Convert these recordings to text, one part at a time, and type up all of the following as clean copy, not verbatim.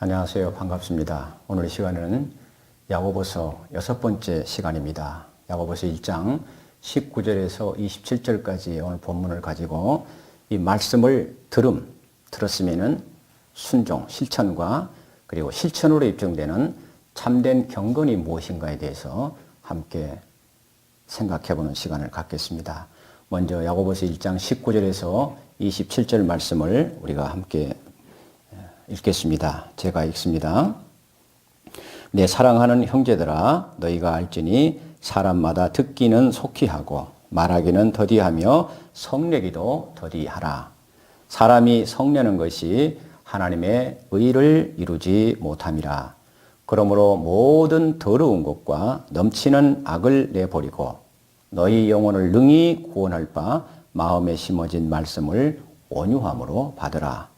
안녕하세요. 반갑습니다. 오늘 이 시간은 야고보서 6번째 시간입니다. 야고보서 1장 19절에서 27절까지 오늘 본문을 가지고 이 말씀을 들었으면은 순종, 실천과 그리고 실천으로 입증되는 참된 경건이 무엇인가에 대해서 함께 생각해보는 시간을 갖겠습니다. 먼저 야고보서 1장 19절에서 27절 말씀을 우리가 함께 읽겠습니다. 제가 읽습니다. 내 사랑하는 형제들아, 너희가 알지니 사람마다 듣기는 속히 하고 말하기는 더디하며 성내기도 더디하라. 사람이 성내는 것이 하나님의 의를 이루지 못함이라. 그러므로 모든 더러운 것과 넘치는 악을 내버리고 너희 영혼을 능히 구원할 바 마음에 심어진 말씀을 온유함으로 받으라.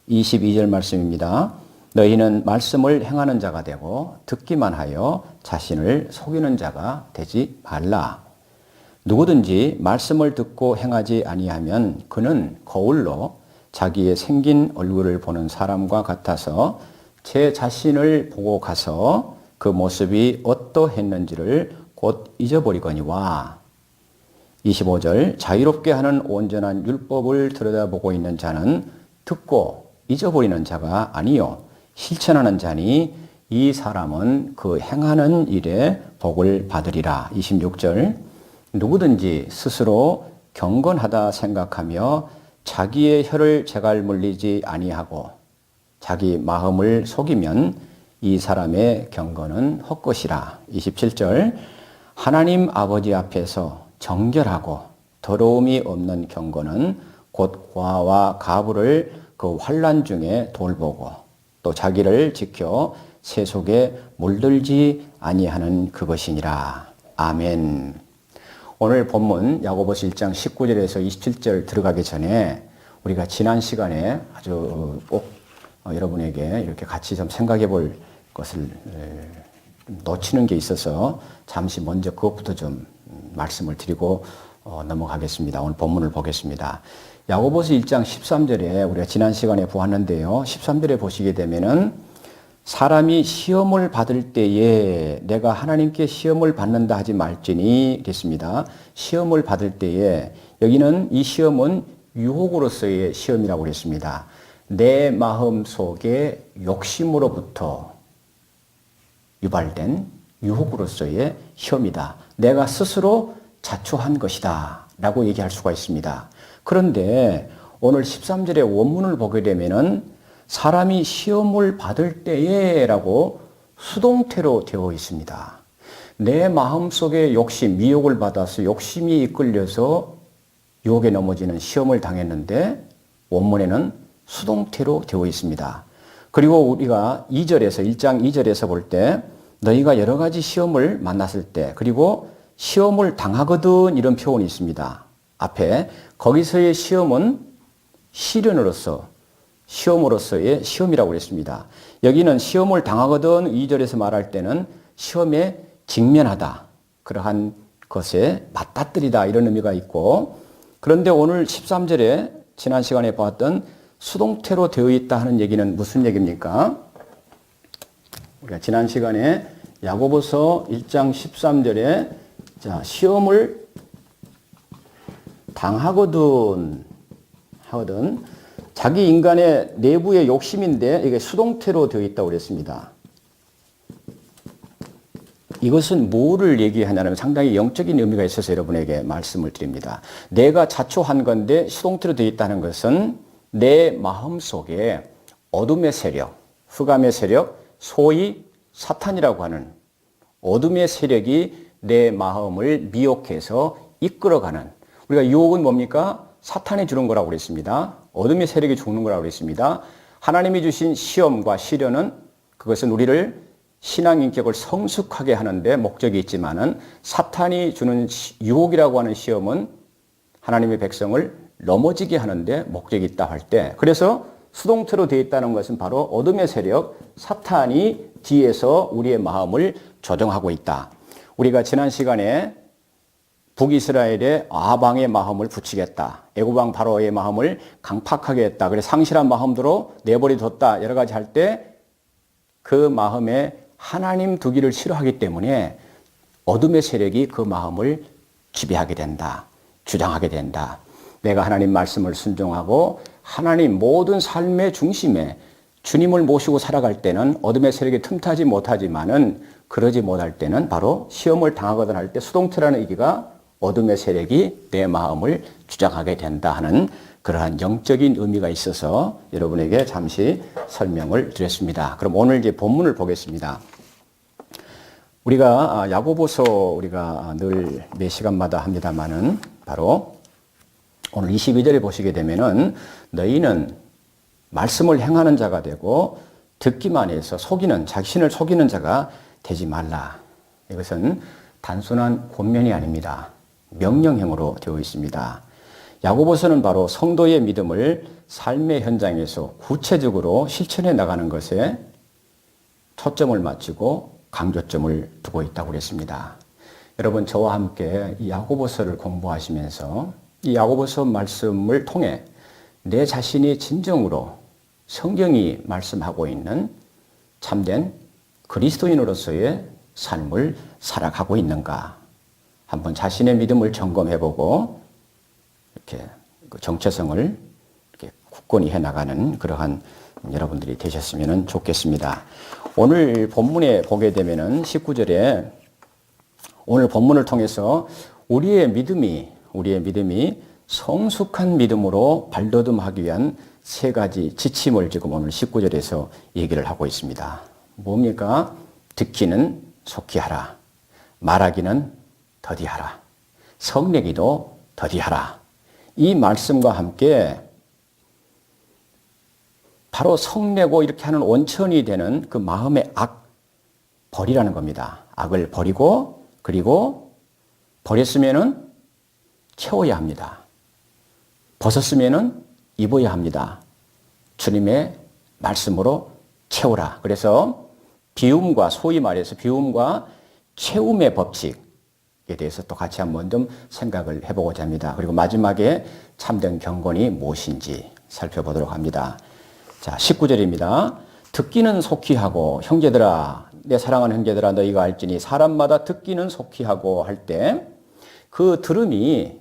22절 말씀입니다. 너희는 말씀을 행하는 자가 되고 듣기만 하여 자신을 속이는 자가 되지 말라. 누구든지 말씀을 듣고 행하지 아니하면 그는 거울로 자기의 생긴 얼굴을 보는 사람과 같아서 제 자신을 보고 가서 그 모습이 어떠했는지를 곧 잊어버리거니와. 25절 자유롭게 하는 온전한 율법을 들여다보고 있는 자는 듣고 잊어버리는 자가 아니요 실천하는 자니 이 사람은 그 행하는 일에 복을 받으리라. 26절 누구든지 스스로 경건하다 생각하며 자기의 혀를 제갈 물리지 아니하고 자기 마음을 속이면 이 사람의 경건은 헛것이라. 27절 하나님 아버지 앞에서 정결하고 더러움이 없는 경건은 곧 고아와 가부를 그 환난 중에 돌보고 또 자기를 지켜 새 속에 물들지 아니하는 그것이니라. 아멘. 오늘 본문 야고보서 1장 19절에서 27절 들어가기 전에 우리가 지난 시간에 아주 꼭 여러분에게 이렇게 같이 좀 생각해 볼 것을 놓치는 게 있어서 잠시 먼저 그것부터 좀 말씀을 드리고 넘어가겠습니다. 오늘 본문을 보겠습니다. 야고보서 1장 13절에 우리가 지난 시간에 보았는데요. 13절에 보시게 되면은 사람이 시험을 받을 때에 내가 하나님께 시험을 받는다 하지 말지니 그랬습니다. 시험을 받을 때에 여기는 이 시험은 유혹으로서의 시험이라고 그랬습니다. 내 마음 속에 욕심으로부터 유발된 유혹으로서의 시험이다. 내가 스스로 자초한 것이다 라고 얘기할 수가 있습니다. 그런데 오늘 13절의 원문을 보게 되면은 사람이 시험을 받을 때에 라고 수동태로 되어 있습니다. 내 마음속에 욕심, 미혹을 받아서 욕심이 이끌려서 유혹에 넘어지는 시험을 당했는데 원문에는 수동태로 되어 있습니다. 그리고 우리가 2절에서 1장 2절에서 볼 때 너희가 여러 가지 시험을 만났을 때 그리고 시험을 당하거든 이런 표현이 있습니다. 앞에 거기서의 시험은 시험으로서의 시험이라고 그랬습니다. 여기는 시험을 당하거든 2절에서 말할 때는 시험에 직면하다. 그러한 것에 맞닥뜨리다 이런 의미가 있고 그런데 오늘 13절에 지난 시간에 보았던 수동태로 되어 있다 하는 얘기는 무슨 얘기입니까? 우리가 지난 시간에 야고보서 1장 13절에 시험을 당하거든 자기 인간의 내부의 욕심인데 이게 수동태로 되어 있다고 그랬습니다. 이것은 뭐를 얘기하냐면 상당히 영적인 의미가 있어서 여러분에게 말씀을 드립니다. 내가 자초한 건데 수동태로 되어 있다는 것은 내 마음속에 어둠의 세력, 흑암의 세력, 소위 사탄이라고 하는 어둠의 세력이 내 마음을 미혹해서 이끌어가는 우리가 유혹은 뭡니까? 사탄이 주는 거라고 그랬습니다. 어둠의 세력이 주는 거라고 그랬습니다. 하나님이 주신 시험과 시련은 그것은 우리를 신앙 인격을 성숙하게 하는데 목적이 있지만은 사탄이 주는 유혹이라고 하는 시험은 하나님의 백성을 넘어지게 하는데 목적이 있다 할 때 그래서 수동태로 되어 있다는 것은 바로 어둠의 세력, 사탄이 뒤에서 우리의 마음을 조종하고 있다. 우리가 지난 시간에 북이스라엘의 아방의 마음을 붙이겠다. 애굽 왕 바로의 마음을 강팍하게 했다. 그래서 상실한 마음대로 내버려뒀다. 여러 가지 할 때 그 마음에 하나님 두기를 싫어하기 때문에 어둠의 세력이 그 마음을 지배하게 된다. 주장하게 된다. 내가 하나님 말씀을 순종하고 하나님 모든 삶의 중심에 주님을 모시고 살아갈 때는 어둠의 세력이 틈타지 못하지만은 그러지 못할 때는 바로 시험을 당하거든 할 때 수동태라는 얘기가 어둠의 세력이 내 마음을 주장하게 된다 하는 그러한 영적인 의미가 있어서 여러분에게 잠시 설명을 드렸습니다. 그럼 오늘 이제 본문을 보겠습니다. 우리가 야고보서 우리가 늘 매 시간마다 합니다만은 바로 오늘 22절에 보시게 되면은 너희는 말씀을 행하는 자가 되고 듣기만 해서 자신을 속이는 자가 되지 말라. 이것은 단순한 권면이 아닙니다. 명령형으로 되어 있습니다. 야고보서는 바로 성도의 믿음을 삶의 현장에서 구체적으로 실천해 나가는 것에 초점을 맞추고 강조점을 두고 있다고 그랬습니다. 여러분 저와 함께 이 야고보서를 공부하시면서 이 야고보서 말씀을 통해 내 자신이 진정으로 성경이 말씀하고 있는 참된 그리스도인으로서의 삶을 살아가고 있는가 한번 자신의 믿음을 점검해보고 이렇게 그 정체성을 이렇게 굳건히 해나가는 그러한 여러분들이 되셨으면 좋겠습니다. 오늘 본문에 보게 되면은 19절에 오늘 본문을 통해서 우리의 믿음이 성숙한 믿음으로 발돋움하기 위한 세 가지 지침을 지금 오늘 19절에서 얘기를 하고 있습니다. 뭡니까? 듣기는 속히 하라. 말하기는 더디하라. 성내기도 더디하라. 이 말씀과 함께 바로 성내고 이렇게 하는 원천이 되는 그 마음의 악 버리라는 겁니다. 악을 버리고 그리고 버렸으면은 채워야 합니다. 벗었으면은 입어야 합니다. 주님의 말씀으로 채우라. 그래서 비움과 소위 말해서 비움과 채움의 법칙에 대해서 또 같이 한번 좀 생각을 해보고자 합니다. 그리고 마지막에 참된 경건이 무엇인지 살펴보도록 합니다. 자, 19절입니다. 듣기는 속히 하고 형제들아 내 사랑하는 형제들아 너희가 알지니 사람마다 듣기는 속히 하고 할 때 그 들음이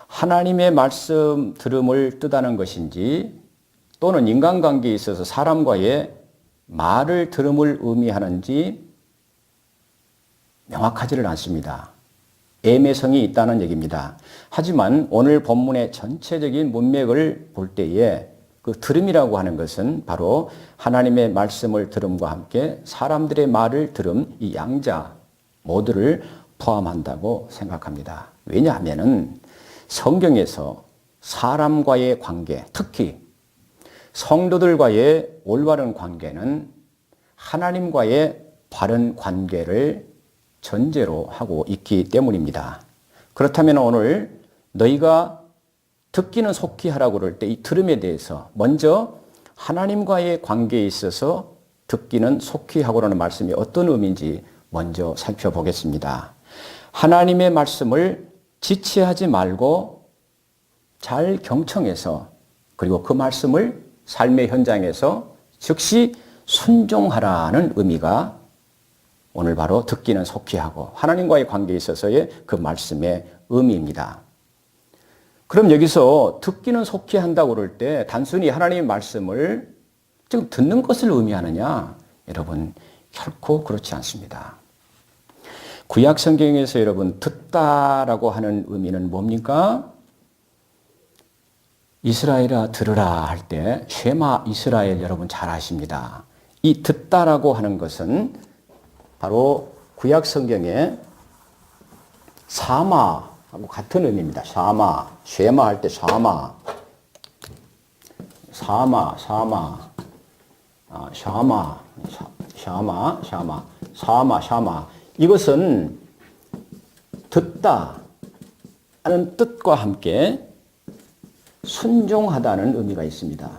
하나님의 말씀 들음을 뜻하는 것인지 또는 인간관계에 있어서 사람과의 말을 들음을 의미하는지 명확하지를 않습니다. 애매성이 있다는 얘기입니다. 하지만 오늘 본문의 전체적인 문맥을 볼 때에 그 들음이라고 하는 것은 바로 하나님의 말씀을 들음과 함께 사람들의 말을 들음 이 양자 모두를 포함한다고 생각합니다. 왜냐하면은 성경에서 사람과의 관계, 특히 성도들과의 올바른 관계는 하나님과의 바른 관계를 전제로 하고 있기 때문입니다. 그렇다면 오늘 너희가 듣기는 속히 하라고 그럴 때 이 들음에 대해서 먼저 하나님과의 관계에 있어서 듣기는 속히 하고라는 말씀이 어떤 의미인지 먼저 살펴보겠습니다. 하나님의 말씀을 지체하지 말고 잘 경청해서 그리고 그 말씀을 삶의 현장에서 즉시 순종하라는 의미가 오늘 바로 듣기는 속히 하고 하나님과의 관계에 있어서의 그 말씀의 의미입니다. 그럼 여기서 듣기는 속히 한다고 그럴 때 단순히 하나님의 말씀을 지금 듣는 것을 의미하느냐? 여러분 결코 그렇지 않습니다. 구약 성경에서 여러분 듣다라고 하는 의미는 뭡니까? 이스라엘아 들으라 할 때 쉐마 이스라엘 여러분 잘 아십니다. 이 듣다라고 하는 것은 바로 구약 성경에 사마하고 같은 의미입니다. 사마, 쉐마 할 때 사마, 샤마. 이것은 듣다 하는 뜻과 함께 순종하다는 의미가 있습니다.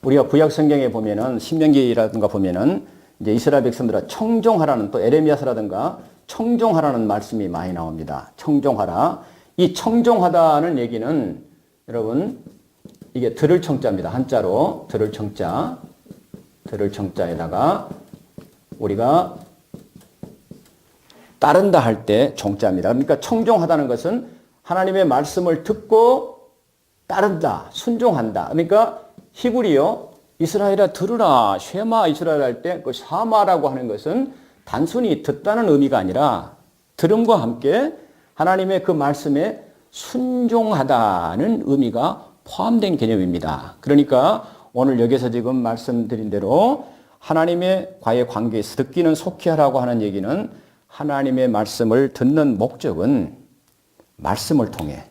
우리가 구약 성경에 보면은 신명기라든가 보면은 이제 이스라엘 백성들아 청종하라는 또 에레미야서라든가 청종하라는 말씀이 많이 나옵니다. 청종하라. 이 청종하다는 얘기는 여러분 이게 들을 청자입니다. 한자로 들을 청자. 들을 청자에다가 우리가 따른다 할 때 종자입니다. 그러니까 청종하다는 것은 하나님의 말씀을 듣고 따른다, 순종한다. 그러니까 히브리어 이스라엘아 들으라, 쉐마 이스라엘 할 때 그 샤마라고 하는 것은 단순히 듣다는 의미가 아니라 들음과 함께 하나님의 그 말씀에 순종하다는 의미가 포함된 개념입니다. 그러니까 오늘 여기서 지금 말씀드린 대로 하나님의 과의 관계에서 듣기는 속히 하라고 하는 얘기는 하나님의 말씀을 듣는 목적은 말씀을 통해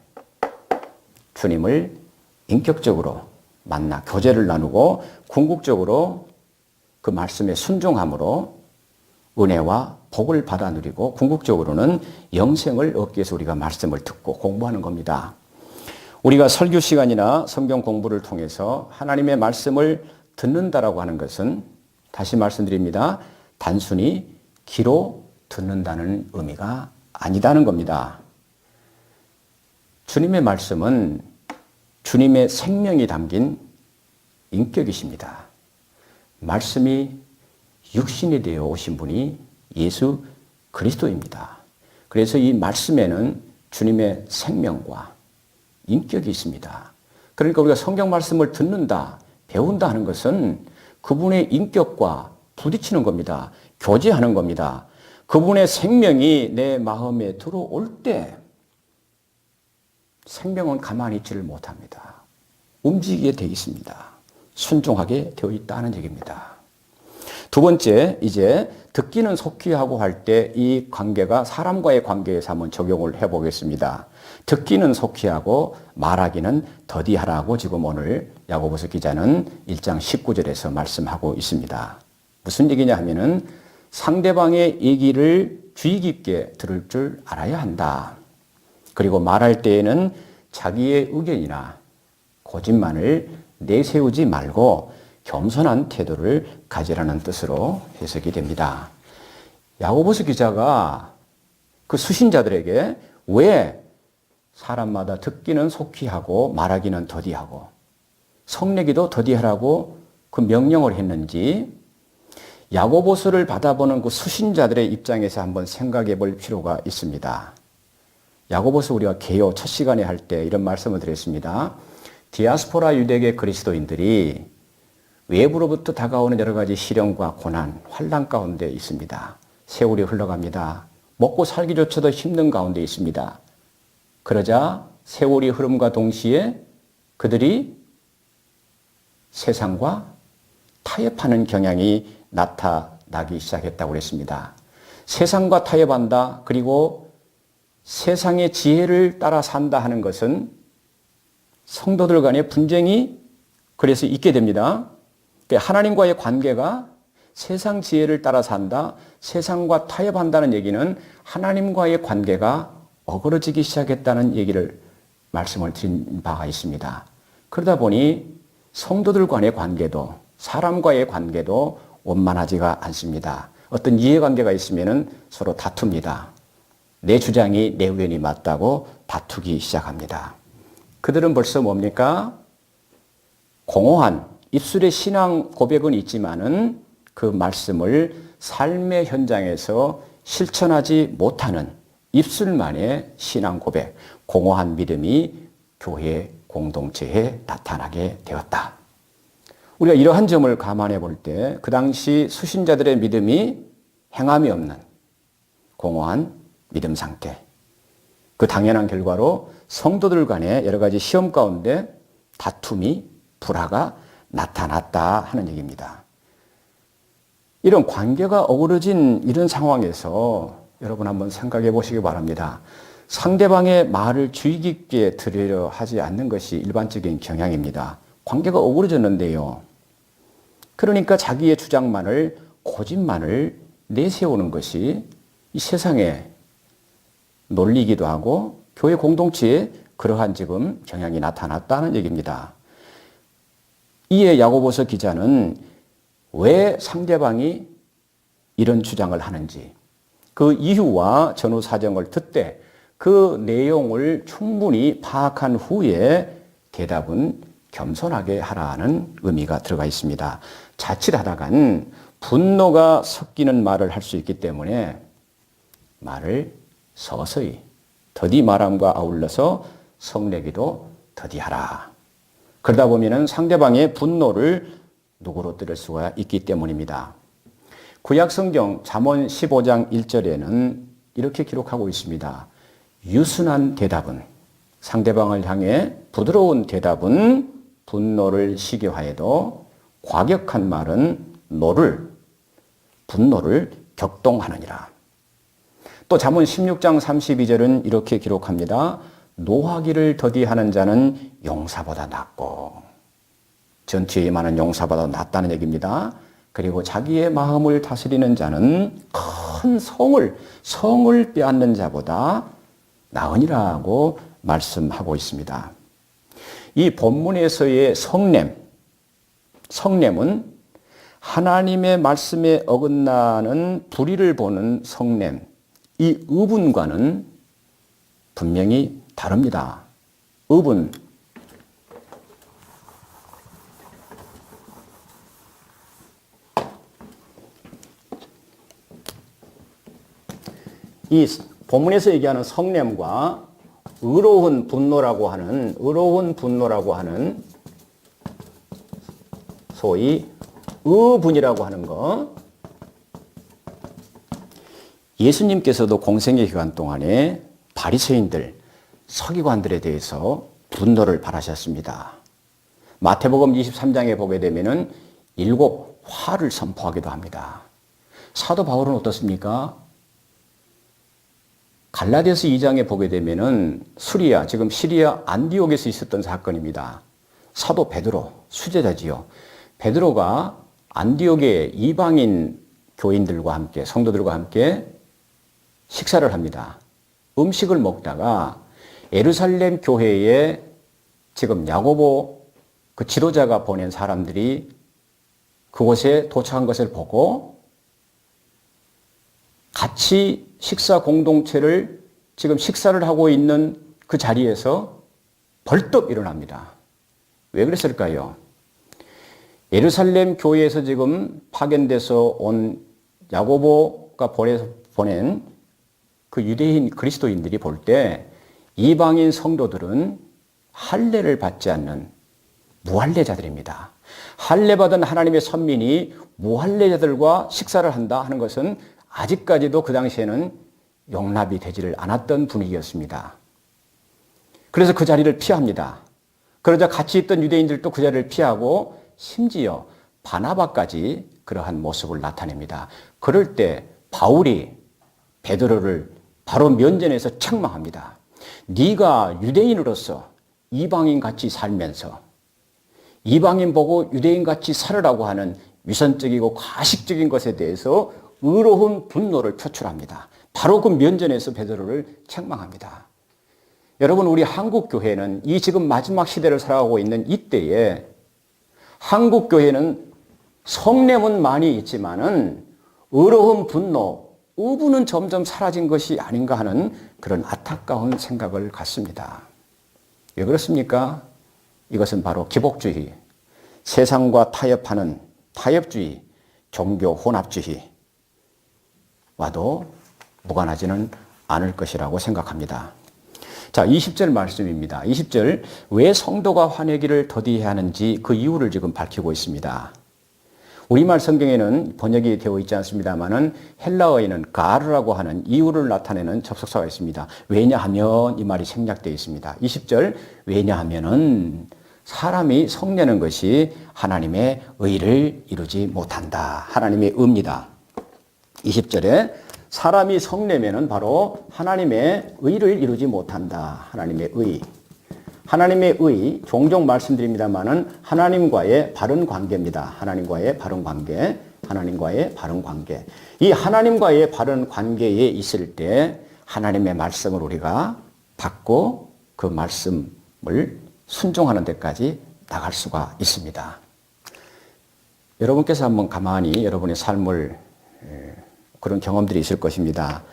주님을 인격적으로 만나 교제를 나누고 궁극적으로 그 말씀에 순종함으로 은혜와 복을 받아 누리고 궁극적으로는 영생을 얻기 위해서 우리가 말씀을 듣고 공부하는 겁니다. 우리가 설교 시간이나 성경 공부를 통해서 하나님의 말씀을 듣는다라고 하는 것은 다시 말씀드립니다. 단순히 귀로 듣는다는 의미가 아니다는 겁니다. 주님의 말씀은 주님의 생명이 담긴 인격이십니다. 말씀이 육신이 되어 오신 분이 예수 그리스도입니다. 그래서 이 말씀에는 주님의 생명과 인격이 있습니다. 그러니까 우리가 성경 말씀을 듣는다, 배운다 하는 것은 그분의 인격과 부딪히는 겁니다. 교제하는 겁니다. 그분의 생명이 내 마음에 들어올 때 생명은 가만히 있지를 못합니다. 움직이게 되어 있습니다. 순종하게 되어 있다는 얘기입니다. 두 번째, 이제 듣기는 속히 하고 할 때 이 관계가 사람과의 관계에서 한번 적용을 해보겠습니다. 듣기는 속히 하고 말하기는 더디하라고 지금 오늘 야고보서 기자는 1장 19절에서 말씀하고 있습니다. 무슨 얘기냐 하면은 상대방의 얘기를 주의 깊게 들을 줄 알아야 한다. 그리고 말할 때에는 자기의 의견이나 고집만을 내세우지 말고 겸손한 태도를 가지라는 뜻으로 해석이 됩니다. 야고보서 기자가 그 수신자들에게 왜 사람마다 듣기는 속히 하고 말하기는 더디하고 성내기도 더디하라고 그 명령을 했는지 야고보서를 받아보는 그 수신자들의 입장에서 한번 생각해 볼 필요가 있습니다. 야고보서 우리가 개요 첫 시간에 할 때 이런 말씀을 드렸습니다. 디아스포라 유대계 그리스도인들이 외부로부터 다가오는 여러 가지 시련과 고난, 환난 가운데 있습니다. 세월이 흘러갑니다. 먹고 살기조차도 힘든 가운데 있습니다. 그러자 세월이 흐름과 동시에 그들이 세상과 타협하는 경향이 나타나기 시작했다고 했습니다. 세상과 타협한다. 그리고 세상의 지혜를 따라 산다 하는 것은 성도들 간의 분쟁이 그래서 있게 됩니다. 하나님과의 관계가 세상 지혜를 따라 산다, 세상과 타협한다는 얘기는 하나님과의 관계가 어그러지기 시작했다는 얘기를 말씀을 드린 바가 있습니다. 그러다 보니 성도들 간의 관계도 사람과의 관계도 원만하지가 않습니다. 어떤 이해관계가 있으면 서로 다툽니다. 내 주장이 내 의견이 맞다고 다투기 시작합니다. 그들은 벌써 뭡니까? 공허한 입술의 신앙 고백은 있지만은 그 말씀을 삶의 현장에서 실천하지 못하는 입술만의 신앙 고백, 공허한 믿음이 교회 공동체에 나타나게 되었다. 우리가 이러한 점을 감안해 볼 때 그 당시 수신자들의 믿음이 행함이 없는 공허한 믿음 상태, 그 당연한 결과로 성도들 간의 여러 가지 시험 가운데 다툼이, 불화가 나타났다 하는 얘기입니다. 이런 관계가 어우러진 이런 상황에서 여러분 한번 생각해 보시기 바랍니다. 상대방의 말을 주의 깊게 들으려 하지 않는 것이 일반적인 경향입니다. 관계가 어우러졌는데요. 그러니까 자기의 주장만을, 고집만을 내세우는 것이 이 세상에 놀리기도 하고 교회 공동체에 그러한 지금 경향이 나타났다는 얘기입니다. 이에 야고보서 기자는 왜 상대방이 이런 주장을 하는지, 그 이유와 전후 사정을 듣되 그 내용을 충분히 파악한 후에 대답은 겸손하게 하라는 의미가 들어가 있습니다. 자칫하다간 분노가 섞이는 말을 할 수 있기 때문에 말을 서서히 더디 말함과 아울러서 성내기도 더디하라. 그러다 보면 상대방의 분노를 누그러뜨릴 수가 있기 때문입니다. 구약성경 잠언 15장 1절에는 이렇게 기록하고 있습니다. 유순한 대답은, 상대방을 향해 부드러운 대답은 분노를 식게 하여도 과격한 말은 분노를 격동하느니라. 또 잠언 16장 32절은 이렇게 기록합니다. 노하기를 더디하는 자는 용사보다 낫고, 전투에 임하는 용사보다 낫다는 얘기입니다. 그리고 자기의 마음을 다스리는 자는 큰 성을 빼앗는 자보다 나으니라고 말씀하고 있습니다. 이 본문에서의 성냄은 하나님의 말씀에 어긋나는 불의를 보는 성냄, 이 의분과는 분명히 다릅니다. 의분, 이 본문에서 얘기하는 성냄과 의로운 분노라고 하는 소위 의분이라고 하는 거, 예수님께서도 공생의 기간 동안에 바리새인들, 서기관들에 대해서 분노를 발하셨습니다. 마태복음 23장에 보게 되면은 7 화를 선포하기도 합니다. 사도 바울은 어떻습니까? 갈라디아서 2장에 보게 되면은 수리아, 지금 시리아 안디옥에서 있었던 사건입니다. 사도 베드로, 수제자지요. 베드로가 안디옥의 이방인 교인들과 함께, 성도들과 함께 식사를 합니다. 음식을 먹다가 예루살렘 교회에 지금 야고보 그 지도자가 보낸 사람들이 그곳에 도착한 것을 보고 같이 식사 공동체를 지금 식사를 하고 있는 그 자리에서 벌떡 일어납니다. 왜 그랬을까요? 예루살렘 교회에서 지금 파견돼서 온 야고보가 보낸 그 유대인 그리스도인들이 볼 때 이방인 성도들은 할례를 받지 않는 무할례자들입니다. 할례받은 하나님의 선민이 무할례자들과 식사를 한다 하는 것은 아직까지도 그 당시에는 용납이 되지를 않았던 분위기였습니다. 그래서 그 자리를 피합니다. 그러자 같이 있던 유대인들도 그 자리를 피하고 심지어 바나바까지 그러한 모습을 나타냅니다. 그럴 때 바울이 베드로를 바로 면전에서 책망합니다. 네가 유대인으로서 이방인같이 살면서 이방인 보고 유대인같이 살으라고 하는 위선적이고 과식적인 것에 대해서 의로운 분노를 표출합니다. 바로 그 면전에서 베드로를 책망합니다. 여러분, 우리 한국 교회는 이 지금 마지막 시대를 살아가고 있는 이때에 한국 교회는 성냄은 많이 있지만은 의로운 분노, 의분은 점점 사라진 것이 아닌가 하는 그런 안타까운 생각을 갖습니다. 왜 그렇습니까? 이것은 바로 기복주의, 세상과 타협하는 타협주의, 종교 혼합주의 와도 무관하지는 않을 것이라고 생각합니다. 자, 20절 말씀입니다. 20절, 왜 성도가 화내기를 더디해야 하는지 그 이유를 지금 밝히고 있습니다. 우리말 성경에는 번역이 되어 있지 않습니다만은 헬라어에는 가르라고 하는 이유를 나타내는 접속사가 있습니다. 왜냐하면 이 말이 생략되어 있습니다. 20절, 왜냐하면은 사람이 성내는 것이 하나님의 의를 이루지 못한다. 하나님의 의입니다. 20절에 사람이 성내면은 바로 하나님의 의를 이루지 못한다. 하나님의 의. 하나님의 의, 종종 말씀드립니다만은 하나님과의 바른 관계입니다. 하나님과의 바른 관계, 하나님과의 바른 관계. 이 하나님과의 바른 관계에 있을 때 하나님의 말씀을 우리가 받고 그 말씀을 순종하는 데까지 나갈 수가 있습니다. 여러분께서 한번 가만히 여러분의 삶을 그런 경험들이 있을 것입니다.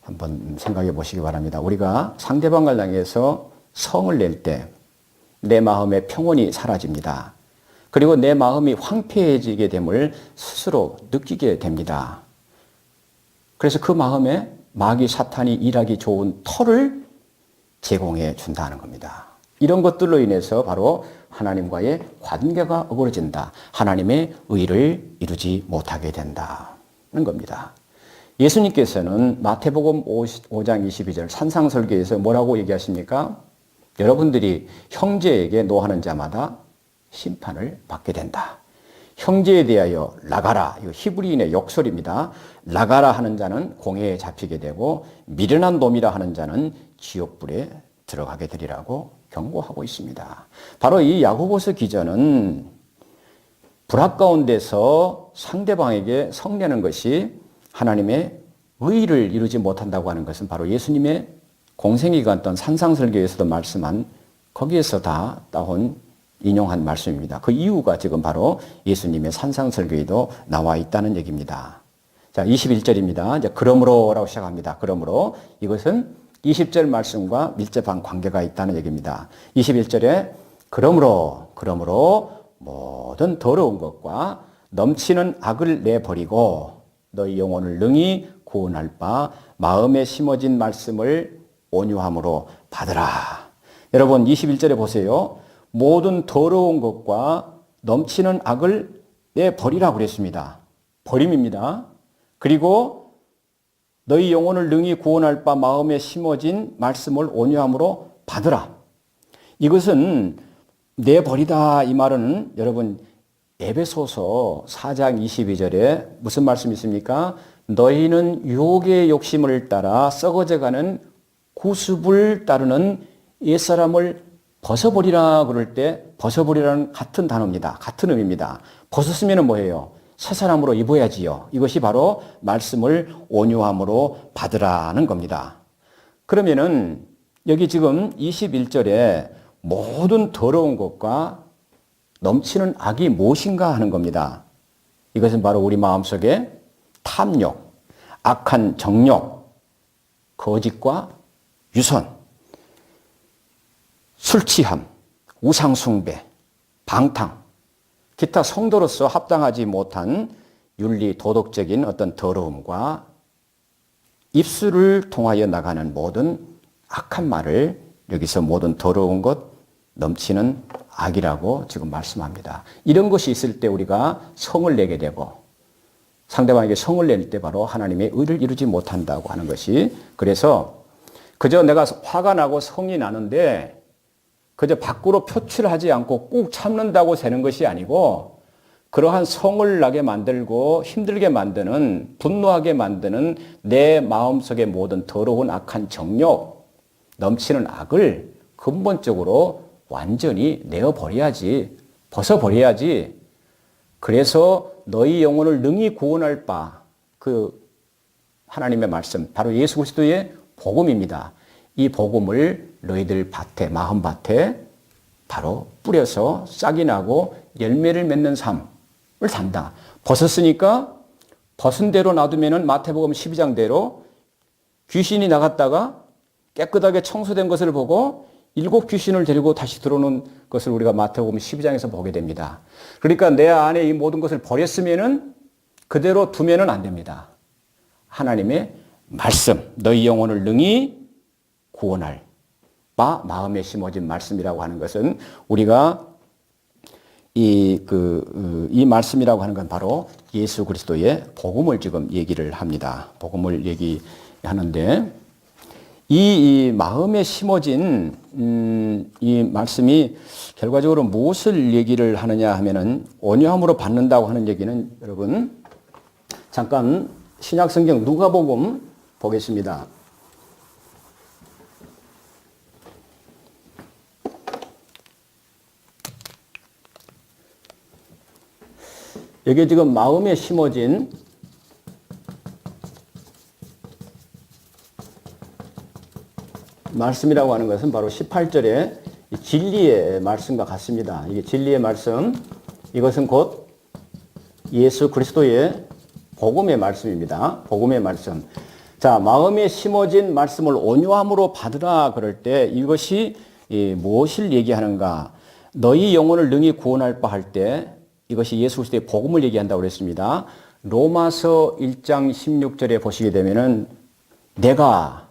한번 생각해 보시기 바랍니다. 우리가 상대방을 향해서 성을 낼 때 내 마음의 평온이 사라집니다. 그리고 내 마음이 황폐해지게 됨을 스스로 느끼게 됩니다. 그래서 그 마음에 마귀 사탄이 일하기 좋은 털을 제공해 준다는 겁니다. 이런 것들로 인해서 바로 하나님과의 관계가 어그러진다. 하나님의 의를 이루지 못하게 된다는 겁니다. 예수님께서는 마태복음 5장 22절 산상설교에서 뭐라고 얘기하십니까? 여러분들이 형제에게 노하는 자마다 심판을 받게 된다. 형제에 대하여 라가라, 이거 히브리인의 욕설입니다. 라가라 하는 자는 공회에 잡히게 되고 미련한 놈이라 하는 자는 지옥불에 들어가게 되리라고 경고하고 있습니다. 바로 이 야고보서 기자는 불합 가운데서 상대방에게 성내는 것이 하나님의 의의를 이루지 못한다고 하는 것은 바로 예수님의 공생애가 산상설교에서도 말씀한 거기에서 다 따온 인용한 말씀입니다. 그 이유가 지금 바로 예수님의 산상설교에도 나와 있다는 얘기입니다. 자, 21절입니다. 이제 그러므로라고 시작합니다. 그러므로 이것은 20절 말씀과 밀접한 관계가 있다는 얘기입니다. 21절에 그러므로 모든 더러운 것과 넘치는 악을 내버리고 너희 영혼을 능히 구원할 바 마음에 심어진 말씀을 온유함으로 받으라. 여러분 21절에 보세요. 모든 더러운 것과 넘치는 악을 내버리라고 그랬습니다. 버림입니다. 그리고 너희 영혼을 능히 구원할 바 마음에 심어진 말씀을 온유함으로 받으라. 이것은 내버리다 이 말은 여러분 에베소서 4장 22절에 무슨 말씀이 있습니까? 너희는 유혹의 욕심을 따라 썩어져가는 구습을 따르는 옛사람을 벗어버리라 그럴 때 벗어버리라는 같은 단어입니다. 같은 의미입니다. 벗었으면 뭐예요? 새 사람으로 입어야지요. 이것이 바로 말씀을 온유함으로 받으라는 겁니다. 그러면은 여기 지금 21절에 모든 더러운 것과 넘치는 악이 무엇인가 하는 겁니다. 이것은 바로 우리 마음속에 탐욕, 악한 정욕, 거짓과 유선, 술 취함, 우상숭배, 방탕, 기타 성도로서 합당하지 못한 윤리 도덕적인 어떤 더러움과 입술을 통하여 나가는 모든 악한 말을 여기서 모든 더러운 것, 넘치는 악이라고 지금 말씀합니다. 이런 것이 있을 때 우리가 성을 내게 되고 상대방에게 성을 낼 때 바로 하나님의 의를 이루지 못한다고 하는 것이, 그래서 그저 내가 화가 나고 성이 나는데 그저 밖으로 표출하지 않고 꾹 참는다고 되는 것이 아니고 그러한 성을 나게 만들고 힘들게 만드는, 분노하게 만드는 내 마음속의 모든 더러운 악한 정욕, 넘치는 악을 근본적으로 완전히 내어버려야지, 벗어버려야지. 그래서 너희 영혼을 능히 구원할 바, 그 하나님의 말씀, 바로 예수 그리스도의 복음입니다. 이 복음을 너희들 밭에, 마음밭에 바로 뿌려서 싹이 나고 열매를 맺는 삶을 산다. 벗었으니까 벗은 대로 놔두면은 마태복음 12장대로 귀신이 나갔다가 깨끗하게 청소된 것을 보고 7 귀신을 데리고 다시 들어오는 것을 우리가 마태복음 12장에서 보게 됩니다. 그러니까 내 안에 이 모든 것을 버렸으면은 그대로 두면은 안 됩니다. 하나님의 말씀, 너희 영혼을 능히 구원할 바 마음에 심어진 말씀이라고 하는 것은 우리가 이 말씀이라고 하는 건 바로 예수 그리스도의 복음을 지금 얘기를 합니다. 복음을 얘기하는데 이 마음에 심어진 이 말씀이 결과적으로 무엇을 얘기를 하느냐 하면은 온유함으로 받는다고 하는 얘기는 여러분 잠깐 신약성경 누가복음 보겠습니다. 여기 지금 마음에 심어진 말씀이라고 하는 것은 바로 18절에 진리의 말씀과 같습니다. 이게 진리의 말씀, 이것은 곧 예수 그리스도의 복음의 말씀입니다. 복음의 말씀. 자, 마음에 심어진 말씀을 온유함으로 받으라 그럴 때 이것이 무엇을 얘기하는가? 너희 영혼을 능히 구원할 바 할 때 이것이 예수 그리스도의 복음을 얘기한다고 그랬습니다. 로마서 1장 16절에 보시게 되면은 내가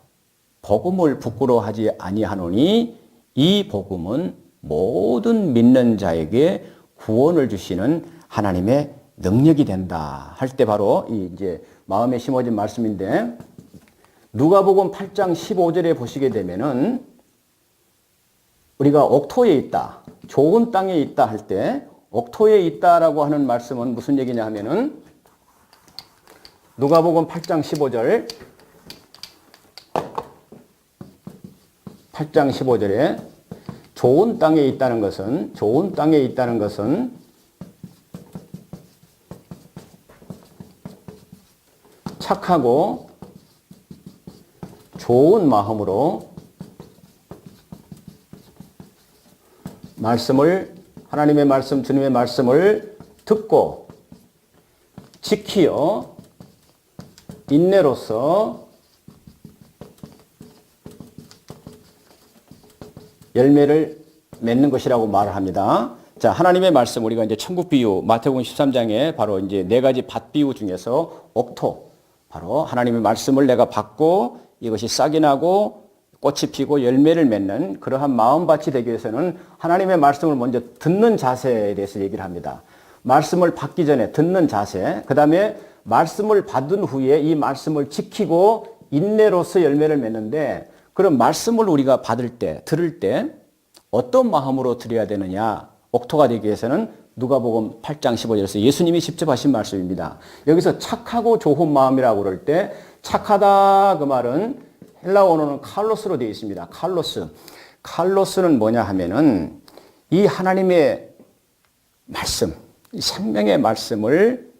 복음을 부끄러워하지 아니하노니 이 복음은 모든 믿는 자에게 구원을 주시는 하나님의 능력이 된다 할 때 바로 이제 마음에 심어진 말씀인데 누가복음 8장 15절에 보시게 되면은 우리가 옥토에 있다, 좋은 땅에 있다 할 때 옥토에 있다라고 하는 말씀은 무슨 얘기냐 하면은 누가복음 8장 15절 8장 15절에 좋은 땅에 있다는 것은 착하고 좋은 마음으로 하나님의 말씀, 주님의 말씀을 듣고 지키어 인내로서 열매를 맺는 것이라고 말을 합니다. 자, 하나님의 말씀, 우리가 이제 천국 비유, 마태복음 13장에 바로 이제 네 가지 밭 비유 중에서 옥토, 바로 하나님의 말씀을 내가 받고 이것이 싹이 나고 꽃이 피고 열매를 맺는 그러한 마음밭이 되기 위해서는 하나님의 말씀을 먼저 듣는 자세에 대해서 얘기를 합니다. 말씀을 받기 전에 듣는 자세, 그 다음에 말씀을 받은 후에 이 말씀을 지키고 인내로서 열매를 맺는데 그런 말씀을 우리가 받을 때, 들을 때 어떤 마음으로 들어야 되느냐, 옥토가 되기 위해서는 누가복음 8장 15절에서 예수님이 직접 하신 말씀입니다. 여기서 착하고 좋은 마음이라고 그럴 때 착하다 그 말은 헬라어 언어는 칼로스로 되어 있습니다. 칼로스는 뭐냐 하면은 이 하나님의 말씀, 이 생명의 말씀을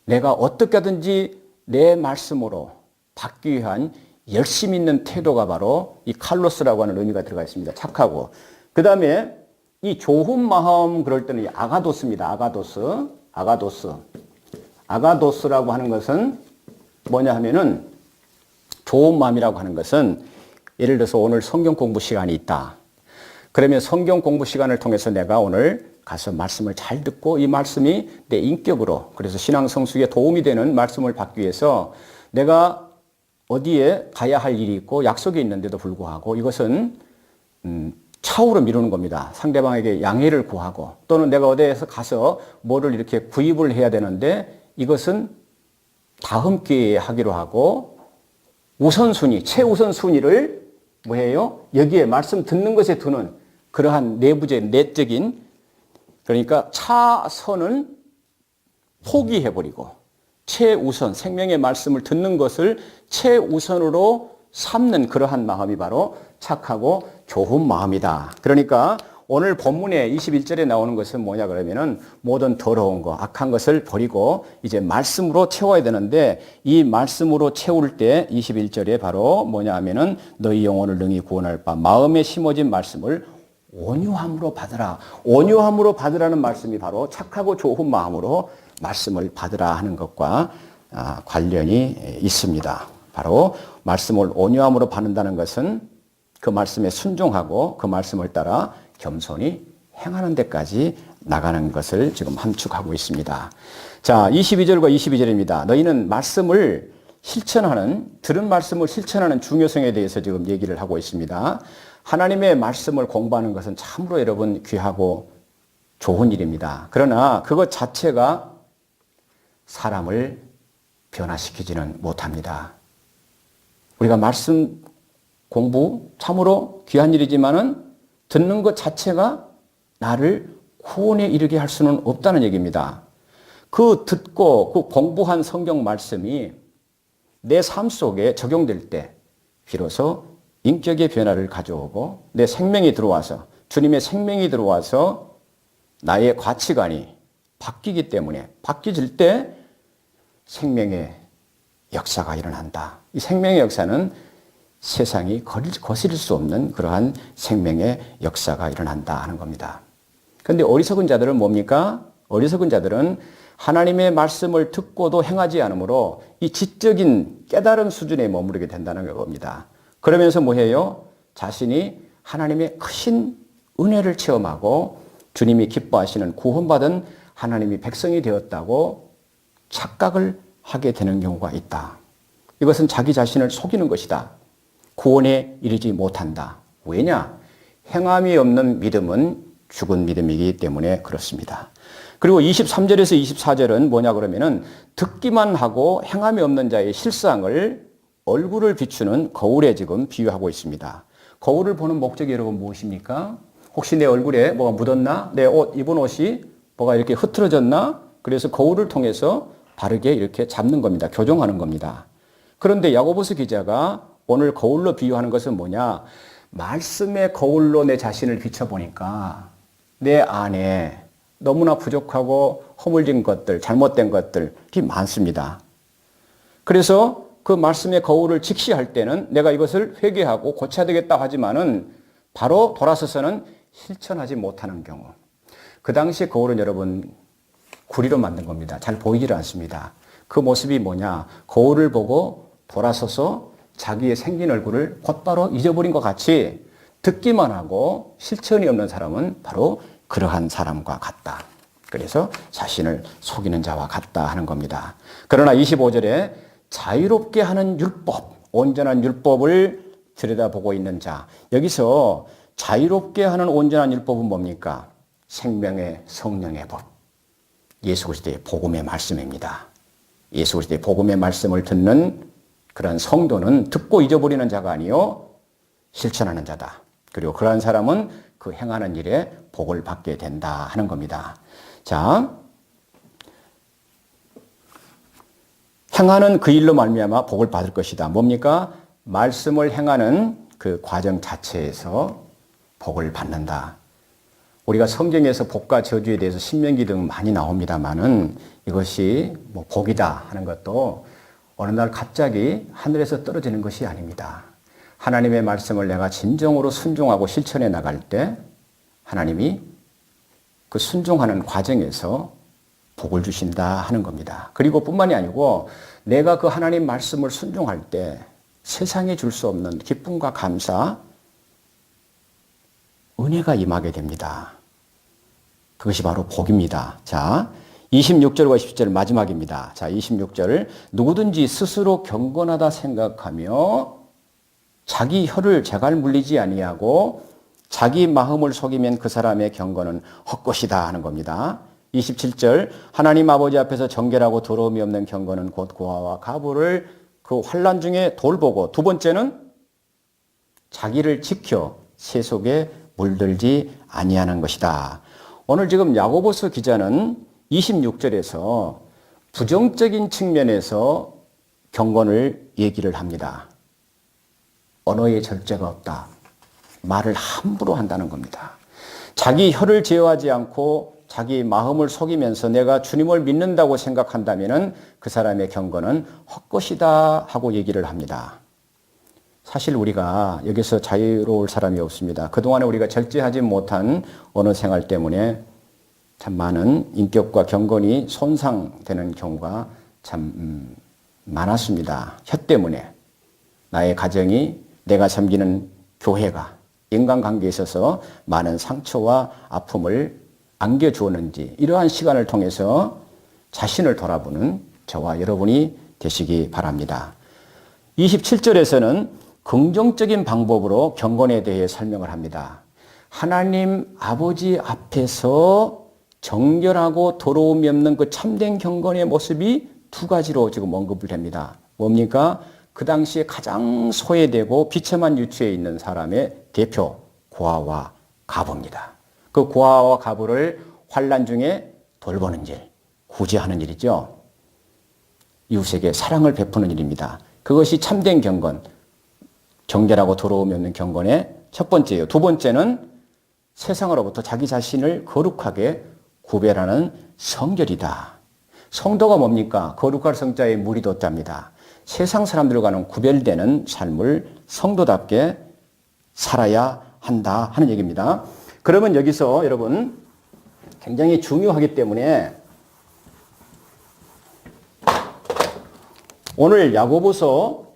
내가 어떻게 하든지 내 말씀으로 받기 위한 열심 있는 태도가 바로 이 칼로스라고 하는 의미가 들어가 있습니다. 착하고. 그 다음에 이 좋은 마음 그럴 때는 아가도스입니다. 아가도스라고 하는 것은 뭐냐 하면은 좋은 마음이라고 하는 것은 예를 들어서 오늘 성경 공부 시간이 있다. 그러면 성경 공부 시간을 통해서 내가 오늘 가서 말씀을 잘 듣고 이 말씀이 내 인격으로 그래서 신앙 성숙에 도움이 되는 말씀을 받기 위해서 내가 어디에 가야 할 일이 있고 약속이 있는데도 불구하고 이것은 차후로 미루는 겁니다. 상대방에게 양해를 구하고 또는 내가 어디에서 가서 뭐를 이렇게 구입을 해야 되는데 이것은 다음 기회에 하기로 하고 우선순위, 최우선순위를 뭐예요? 여기에 말씀 듣는 것에 두는 그러한 내적인 그러니까 차선은 포기해버리고 최우선, 생명의 말씀을 듣는 것을 최우선으로 삼는 그러한 마음이 바로 착하고 좋은 마음이다. 그러니까 오늘 본문에 21절에 나오는 것은 뭐냐 그러면은 모든 더러운 거, 악한 것을 버리고 이제 말씀으로 채워야 되는데 이 말씀으로 채울 때 21절에 바로 뭐냐 하면은 너희 영혼을 능히 구원할 바 마음에 심어진 말씀을 온유함으로 받으라. 온유함으로 받으라는 말씀이 바로 착하고 좋은 마음으로 말씀을 받으라 하는 것과 관련이 있습니다. 바로 말씀을 온유함으로 받는다는 것은 그 말씀에 순종하고 그 말씀을 따라 겸손히 행하는 데까지 나가는 것을 지금 함축하고 있습니다. 자, 22절과 22절입니다. 너희는 말씀을 들은 말씀을 실천하는 중요성에 대해서 지금 얘기를 하고 있습니다. 하나님의 말씀을 공부하는 것은 참으로 여러분 귀하고 좋은 일입니다. 그러나 그것 자체가 사람을 변화시키지는 못합니다. 우리가 말씀 공부 참으로 귀한 일이지만은 듣는 것 자체가 나를 구원에 이르게 할 수는 없다는 얘기입니다. 그 듣고 그 공부한 성경 말씀이 내 삶 속에 적용될 때 비로소 인격의 변화를 가져오고 내 생명이 들어와서 주님의 생명이 들어와서 나의 가치관이 바뀌기 때문에 바뀌질 때 생명의 역사가 일어난다. 이 생명의 역사는 세상이 거스릴 수 없는 그러한 생명의 역사가 일어난다 하는 겁니다. 그런데 어리석은 자들은 뭡니까? 어리석은 자들은 하나님의 말씀을 듣고도 행하지 않으므로 이 지적인 깨달음 수준에 머무르게 된다는 겁니다. 그러면서 뭐해요? 자신이 하나님의 크신 은혜를 체험하고 주님이 기뻐하시는 구원받은 하나님이 백성이 되었다고 착각을 하게 되는 경우가 있다. 이것은 자기 자신을 속이는 것이다. 구원에 이르지 못한다. 왜냐? 행함이 없는 믿음은 죽은 믿음이기 때문에 그렇습니다. 그리고 23절에서 24절은 뭐냐 그러면은 듣기만 하고 행함이 없는 자의 실상을 얼굴을 비추는 거울에 지금 비유하고 있습니다. 거울을 보는 목적이 여러분 무엇입니까? 혹시 내 얼굴에 뭐가 묻었나? 내 입은 옷이 뭐가 이렇게 흐트러졌나? 그래서 거울을 통해서 바르게 이렇게 잡는 겁니다. 교정하는 겁니다. 그런데 야고보서 기자가 오늘 거울로 비유하는 것은 뭐냐? 말씀의 거울로 내 자신을 비춰보니까 내 안에 너무나 부족하고 허물진 것들, 잘못된 것들이 많습니다. 그래서 그 말씀의 거울을 직시할 때는 내가 이것을 회개하고 고쳐야 되겠다 하지만은 바로 돌아서서는 실천하지 못하는 경우. 그 당시에 거울은 여러분 구리로 만든 겁니다. 잘 보이질 않습니다. 그 모습이 뭐냐? 거울을 보고 돌아서서 자기의 생긴 얼굴을 곧바로 잊어버린 것 같이 듣기만 하고 실천이 없는 사람은 바로 그러한 사람과 같다. 그래서 자신을 속이는 자와 같다 하는 겁니다. 그러나 25절에 자유롭게 하는 율법, 온전한 율법을 들여다보고 있는 자. 여기서 자유롭게 하는 온전한 율법은 뭡니까? 생명의 성령의 법. 예수 그리스도의 복음의 말씀입니다. 예수 그리스도의 복음의 말씀을 듣는 그런 성도는 듣고 잊어버리는 자가 아니요 실천하는 자다. 그리고 그러한 사람은 그 행하는 일에 복을 받게 된다 하는 겁니다. 자, 행하는 그 일로 말미암아 복을 받을 것이다. 뭡니까? 말씀을 행하는 그 과정 자체에서 복을 받는다. 우리가 성경에서 복과 저주에 대해서 신명기 등 많이 나옵니다만은 이것이 뭐 복이다 하는 것도 어느 날 갑자기 하늘에서 떨어지는 것이 아닙니다. 하나님의 말씀을 내가 진정으로 순종하고 실천해 나갈 때 하나님이 그 순종하는 과정에서 복을 주신다 하는 겁니다. 그리고 뿐만이 아니고 내가 그 하나님 말씀을 순종할 때 세상에 줄 수 없는 기쁨과 감사, 은혜가 임하게 됩니다. 그것이 바로 복입니다. 자, 26절과 27절 마지막입니다. 자, 26절 누구든지 스스로 경건하다 생각하며 자기 혀를 제갈 물리지 아니하고 자기 마음을 속이면 그 사람의 경건은 헛것이다 하는 겁니다. 27절 하나님 아버지 앞에서 정결하고 더러움이 없는 경건은 곧 고아와 가부를 그 환난 중에 돌보고 두 번째는 자기를 지켜 새 속에 물들지 아니하는 것이다. 오늘 지금 야고보서 기자는 26절에서 부정적인 측면에서 경건을 얘기를 합니다. 언어에 절제가 없다. 말을 함부로 한다는 겁니다. 자기 혀를 제어하지 않고 자기 마음을 속이면서 내가 주님을 믿는다고 생각한다면 그 사람의 경건은 헛것이다 하고 얘기를 합니다. 사실 우리가 여기서 자유로울 사람이 없습니다. 그동안에 우리가 절제하지 못한 언어 생활 때문에 참 많은 인격과 경건이 손상되는 경우가 참 많았습니다. 혀 때문에 나의 가정이 내가 섬기는 교회가 인간관계에 있어서 많은 상처와 아픔을 안겨주었는지 이러한 시간을 통해서 자신을 돌아보는 저와 여러분이 되시기 바랍니다. 27절에서는 긍정적인 방법으로 경건에 대해 설명을 합니다. 하나님 아버지 앞에서 정결하고 더러움이 없는 그 참된 경건의 모습이 두 가지로 지금 언급을 됩니다. 뭡니까? 그 당시에 가장 소외되고 비참한 위치에 있는 사람의 대표 고아와 가부입니다. 그 고아와 가부를 환난 중에 돌보는 일, 구제하는 일이죠. 이웃에게 사랑을 베푸는 일입니다. 그것이 참된 경건, 정결하고 더러움이 없는 경건의 첫 번째예요. 두 번째는 세상으로부터 자기 자신을 거룩하게 구별하는 성결이다. 성도가 뭡니까? 거룩할 성자의 무리 돋자입니다. 세상 사람들과는 구별되는 삶을 성도답게 살아야 한다 하는 얘기입니다. 그러면 여기서 여러분 굉장히 중요하기 때문에 오늘 야고보서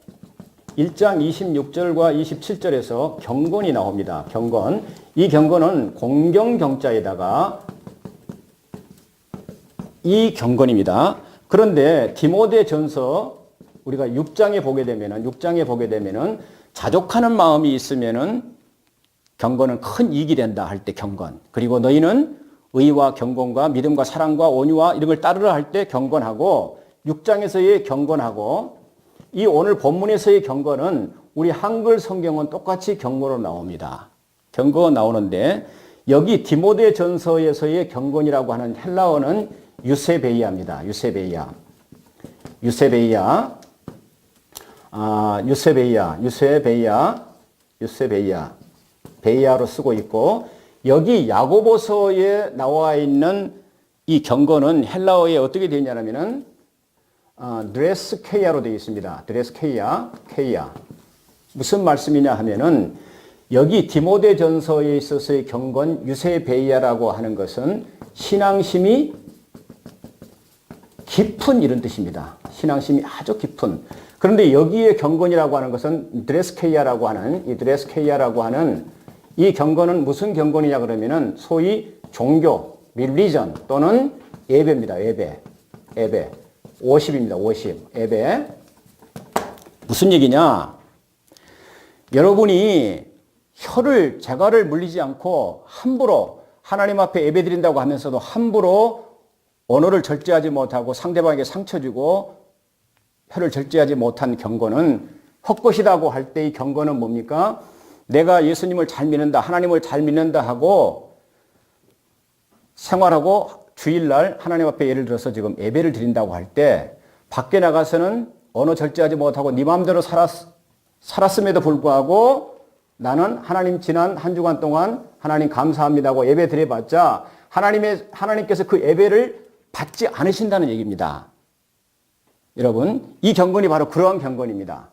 1장 26절과 27절에서 경건이 나옵니다. 경건. 이 경건은 공경경자에다가 이 경건입니다. 그런데 디모데전서 우리가 6장에 보게 되면은 자족하는 마음이 있으면은 경건은 큰 이익이 된다 할 때 경건. 그리고 너희는 의와 경건과 믿음과 사랑과 온유와 이런 걸 따르라 할 때 경건하고 6장에서의 경건하고 이 오늘 본문에서의 경건은 우리 한글 성경은 똑같이 경건으로 나옵니다. 경건가 나오는데 여기 디모데전서에서의 경건이라고 하는 헬라어는 유세베이아입니다. 유세베이아. 베이아로 쓰고 있고 여기 야고보서에 나와 있는 이 경건은 헬라어에 어떻게 되어 있냐면은 드레스케이아로 되어 있습니다. 드레스케이아. 무슨 말씀이냐 하면은 여기 디모데전서에 있어서의 경건 유세베이아라고 하는 것은 신앙심이 깊은 이런 뜻입니다. 신앙심이 아주 깊은. 그런데 여기에 경건이라고 하는 것은 드레스케이아라고 하는 이 경건은 무슨 경건이냐 그러면은 소위 종교, 릴리전 또는 예배입니다. 예배. 50입니다. 50. 예배. 무슨 얘기냐? 여러분이 자가를 물리지 않고 함부로 하나님 앞에 예배 드린다고 하면서도 함부로 언어를 절제하지 못하고 상대방에게 상처 주고 혀를 절제하지 못한 경건은 헛것이라고 할 때 이 경건은 뭡니까? 내가 예수님을 잘 믿는다, 하나님을 잘 믿는다 하고 생활하고 주일날 하나님 앞에 예를 들어서 지금 예배를 드린다고 할 때 밖에 나가서는 언어 절제하지 못하고 네 마음대로 살았음에도 불구하고 나는 하나님 지난 한 주간 동안 하나님 감사합니다고 예배 드려봤자 하나님께서 그 예배를 받지 않으신다는 얘기입니다. 여러분, 이 경건이 바로 그러한 경건입니다.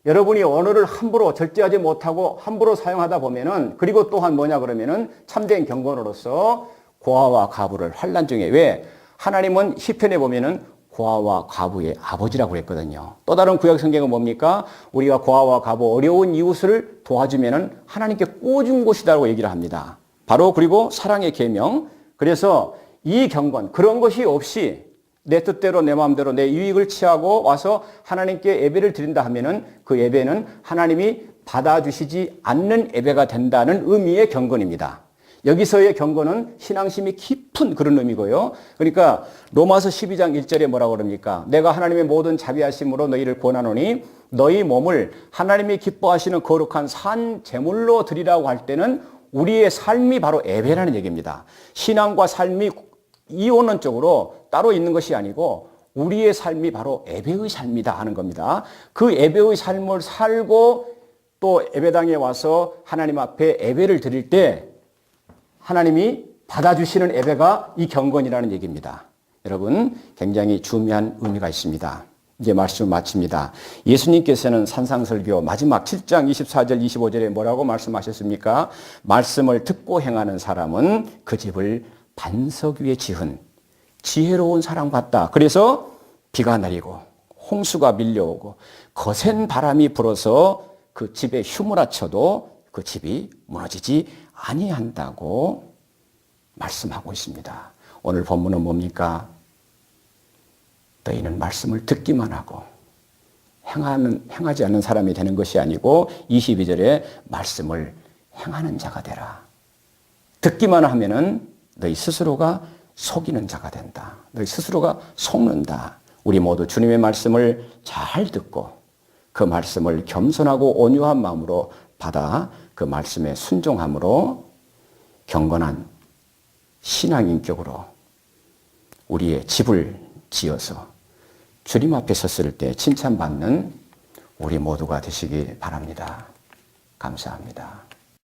여러분이 언어를 함부로 절제하지 못하고 함부로 사용하다 보면은 그리고 또한 뭐냐 그러면은 참된 경건으로서 고아와 과부를 환난 중에 왜 하나님은 시편에 보면은 고아와 과부의 아버지라고 했거든요. 또 다른 구약 성경은 뭡니까? 우리가 고아와 과부 어려운 이웃을 도와주면은 하나님께 꿔준 곳이다라고 얘기를 합니다. 바로 그리고 사랑의 계명. 그래서 이 경건 그런 것이 없이 내 뜻대로 내 마음대로 내 유익을 취하고 와서 하나님께 예배를 드린다 하면은 그 예배는 하나님이 받아주시지 않는 예배가 된다는 의미의 경건입니다. 여기서의 경건은 신앙심이 깊은 그런 의미고요. 그러니까 로마서 12장 1절에 뭐라고 그럽니까? 내가 하나님의 모든 자비하심으로 너희를 권하노니 너희 몸을 하나님이 기뻐하시는 거룩한 산 제물로 드리라고 할 때는 우리의 삶이 바로 예배라는 얘기입니다. 신앙과 삶이 이원론적으로 따로 있는 것이 아니고 우리의 삶이 바로 예배의 삶이다 하는 겁니다. 그 예배의 삶을 살고 또 예배당에 와서 하나님 앞에 예배를 드릴 때 하나님이 받아주시는 예배가 이 경건이라는 얘기입니다. 여러분, 굉장히 중요한 의미가 있습니다. 이제 말씀을 마칩니다. 예수님께서는 산상설교 마지막 7장 24절 25절에 뭐라고 말씀하셨습니까? 말씀을 듣고 행하는 사람은 그 집을 반석 위에 지은 지혜로운 사람 같다. 그래서 비가 내리고 홍수가 밀려오고 거센 바람이 불어서 그 집에 휘몰아쳐도 그 집이 무너지지 아니한다고 말씀하고 있습니다. 오늘 본문은 뭡니까? 너희는 말씀을 듣기만 하고 행하지 않는 사람이 되는 것이 아니고 22절에 말씀을 행하는 자가 되라. 듣기만 하면은 너희 스스로가 속이는 자가 된다. 너희 스스로가 속는다. 우리 모두 주님의 말씀을 잘 듣고 그 말씀을 겸손하고 온유한 마음으로 받아 그 말씀에 순종함으로 경건한 신앙인격으로 우리의 집을 지어서 주님 앞에 섰을 때 칭찬받는 우리 모두가 되시기 바랍니다. 감사합니다.